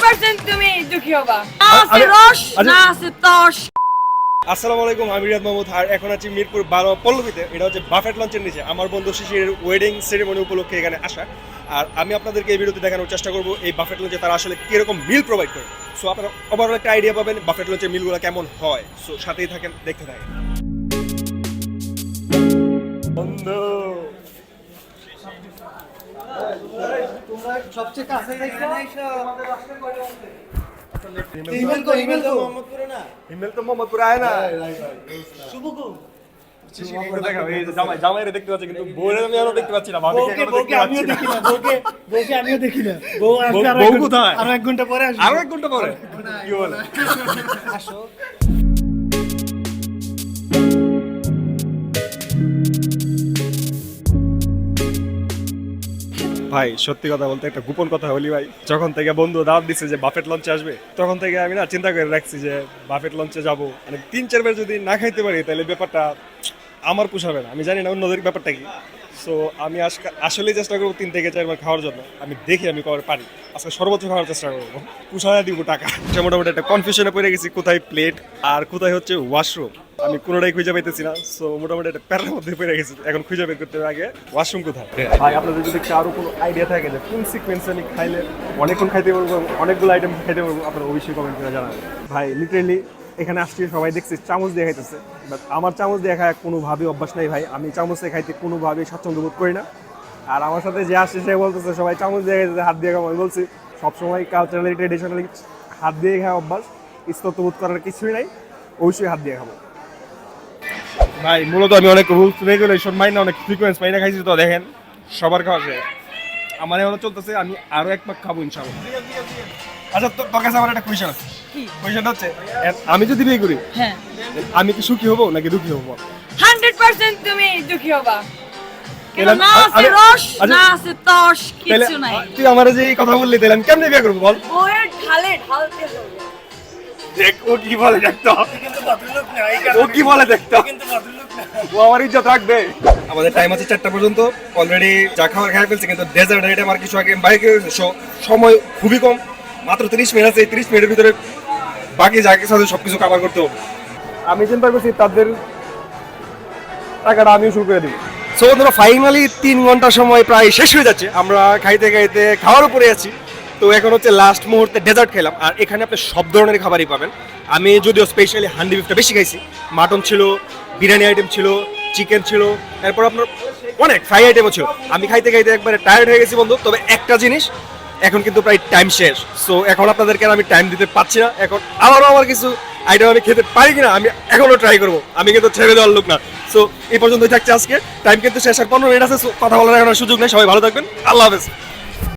100% তুমি দুঃখী হবা। আছে রস না আছে তস। আসসালামু আলাইকুম, আমি রিয়াদ মাহমুদ আর এখন আছি মিরপুর 12 পল্লবীতে। এটা হচ্ছে বাফেট লঞ্চের নিচে আমার বন্ধু শিশিরের ওয়েডিং সেরেমনি উপলক্ষে এখানে আসা। আর আমি আপনাদেরকে এই ভিডিওতে দেখানোর চেষ্টা করব এই বাফেট লঞ্চে তারা আসলে কিরকম মিল প্রোভাইড করে। সো আপনারা ওভারঅল একটা আইডিয়া পাবেন বাফেট লঞ্চের মিলগুলো কেমন হয়। সো সাথেই থাকেন, দেখতে থাকেন। বন্ধু তোমরা সবচেয়ে কাছে যাইছো ইমেল তো মোহাম্মদপুরে আয় না। শুভকুম জামাইরে দেখতে পাচ্ছি কিন্তু বউরে আমি আরো দেখতে পাচ্ছি না। বউকে আমিও দেখি না বউকে আমিও দেখি না বউ আসবে বউ কোথায়? আরো 1 ঘন্টা পরে আসবে আরো 1 ঘন্টা পরে কি বলে? আসো ভাই সত্যি কথা বলতে একটা গোপন কথা বলি ভাই, যখন থেকে বন্ধু দাওয়াত দিচ্ছে যে বাফেট লঞ্চে আসবে তখন থেকে আমি না চিন্তা করে রাখছি যে বাফেট লঞ্চে যাবো, মানে 3-4 বার যদি না খাইতে পারি তাহলে ব্যাপারটা আমার পোষাবে না। আমি জানি না অন্যদের ব্যাপারটা কি। সো আমি আসলেই চেষ্টা করবো 3 থেকে 4 বার খাওয়ার জন্য। আমি দেখি আমি কবে পারি, আজকে সর্বোচ্চ খাওয়ার চেষ্টা করবো, পুষায় দিব টাকা। মোটামুটি একটা কনফিউশনে পড়ে গেছি কোথায় প্লেট আর কোথায় হচ্ছে ওয়াশরুম, আমি কোনোটাই খুঁজে পাইতেছি না। সো মোটামুটি একটা প্যারার মধ্যে পড়ে গেছি, এখন খুঁজে বের করতে হবে আগে ওয়াশরুম কোথায়। ভাই আপনাদের যদি আরো কোনো আইডিয়া থাকে যে কোন সিকোয়েন্সে আমি খাইলে অনেকক্ষণ খাইতে পারবো, অনেকগুলো আইটেম খাইতে পারবো, আপনারা অবশ্যই কমেন্ট করে জানাবেন। ভাই লিটারেলি এখানে আসছি সবাই দেখছি চামচ দিয়ে খাইতেছে, বাট আমার চামচ দিয়ে খাওয়া কোনোভাবেই অভ্যাস নাই ভাই। আমি চামচে খাইতে কোনোভাবেই স্বাচ্ছন্দ্য বোধ করি না। আর আমার সাথে যে আসছে সে বলতেছে সবাই চামচ দিয়ে খাইতেছে, হাত দিয়ে খাওয়া। আমি বলছি সবসময় কালচারালি ট্রেডিশনালি হাত দিয়ে খাওয়া অভ্যাস, বোধ করার কিছুই নাই, অবশ্যই হাত দিয়ে খাবো। ভাই মূলত আমি অনেক রুলস রেগুলেশন মাইনা অনেক ফ্রিকোয়েন্স মাইনা খাইছি, তো দেখেন সবার খাওয়া শেষ, আমার এখনো চলতেছে। আমি আরো এক পাক খাবো ইনশাআল্লাহ। আচ্ছা তোর কাছে আমার একটা কোয়েশ্চন আছে। কি? কোয়েশ্চনটা হচ্ছে আমি যদি বিয়ে করি হ্যাঁ, আমি কি সুখী হব নাকি দুঃখী হব? 100% তুমি দুঃখী হবা। কেন তাহলে না আছে আমি- রস আচ্ছা, না আছে তস, তাহলে কিছু নাই। তুই আমার যে এই কথা বললি তাহলে আমি কেমনে বিয়ে করবো বল? বউয়ের ঢালতে হবে। দেখ ও কি বলে দেখতো, কিন্তু ভদ্রলোক না এই ও কি বলে দেখতো, কিন্তু ভদ্রলোক না ও আমার ইজ্জত রাখবে। আমাদের টাইম আছে 4টা পর্যন্ত, অলরেডি যা খাওয়ার খাই ফেলছে, কিন্তু ডেজার্ট আইটেম আর কিছু আগে বাইরে সময় খুবই কম, মাত্র 30 মিনিট আছে। এই 30 মিনিটের ভিতরে বাকি যা কিছু আছে সবকিছু কভার করতে হবে। আমি চিন্তা করছি তাদের টাকাটা আমিও শুরু করে দিই। সো বন্ধুরা ফাইনালি 3 ঘন্টা সময় প্রায় শেষ হয়ে যাচ্ছে, আমরা খাইতে খাইতে খাওয়ার উপরে আছি। তো এখন হচ্ছে লাস্ট মুহূর্তে ডেজার্ট খেলাম, আর এখানে আপনি সব ধরনের খাবারই পাবেন। আমি যদিও স্পেশালি হান্ডি বিফটা বেশি খাইছি, মাটন ছিল, বিরিয়ানি আইটেম ছিল, চিকেন ছিল, তারপর আপনার অনেক ফ্রাই আইটেমও ছিল। আমি খাইতে খাইতে একবারে টায়ার্ড হয়ে গেছি বন্ধু। তবে একটা জিনিস, এখন কিন্তু প্রায় টাইম শেষ। সো এখন আপনাদেরকে আমি টাইম দিতে পারছি না। এখন আবারও আমার কিছু আইটেম আমি খেতে পারি কিনা আমি এখনো ট্রাই করবো, আমি কিন্তু ছেড়ে দেওয়ার লোক না। সো এই পর্যন্তই থাকছে আজকে, টাইম কিন্তু শেষ, আর 15 মিনিট আছে। কথা বলার এখন আর সুযোগ নেই। সবাই ভালো থাকবেন, আল্লাহ হাফেজ।